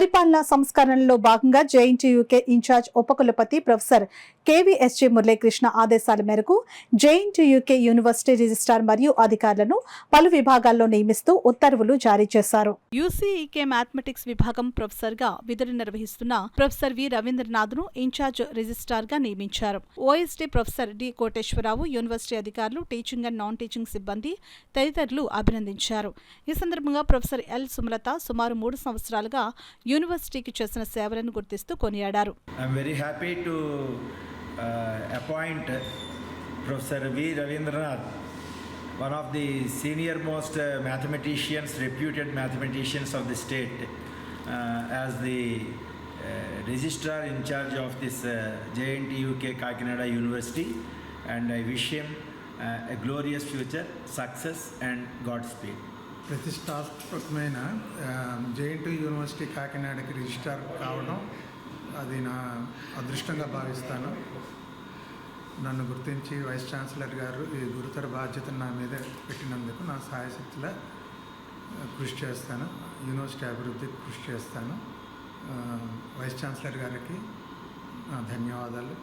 పరిపాలనా సంస్కరణలో భాగంగా JNTUK incharge ఉపకులపతి ప్రొఫెసర్ కేవీఎస్జీ మురళీకృష్ణ ఆదేశాల మేరకు జేఎన్టీయూకే యూనివర్సిటీ రిజిస్ట్రార్ మరియు అధికారులను పలు విభాగాల్లో నియమిస్తూ ఉత్తర్వులు జారీ చేశారు. యూసీఈకే మ్యాథమెటిక్స్ విభాగం ప్రొఫెసర్గా విధులు నిర్వహిస్తున్న ప్రొఫెసర్ వి రవీంద్రనాథ్ను ఇన్ఛార్జ్ రిజిస్ట్రార్గా నియమించారు. OSD professor D Koteswararao, university అధికారులు, టీచింగ్ అండ్ నాన్ టీచింగ్ సిబ్బంది తదితరులు అభినందించారు. ఈ సందర్భంగా ప్రొఫెసర్ ఎల్ సుమలత సుమారు 3 సంవత్సరాలుగా యూనివర్సిటీకి చేసిన సేవలను గుర్తిస్తూ కొనియాడారు. I'm very happy to appoint Professor V. Ravindranath, one of the senior most mathematicians, reputed mathematicians of the state, as the registrar in charge of this JNTUK Kakinada University, and I wish him a glorious future, success and Godspeed. ప్రతిష్టాత్మకమైన JNT university కాకినాడకి registrar కావడం అది నా అదృష్టంగా భావిస్తాను. నన్ను గుర్తించి vice chancellor గారు ఈ గురుతర బాధ్యతను నా మీద పెట్టినందుకు నా సాయశక్తిలో కృషి చేస్తాను, యూనివర్సిటీ అభివృద్ధికి కృషి చేస్తాను. వైస్ ఛాన్సలర్ గారికి ధన్యవాదాలు.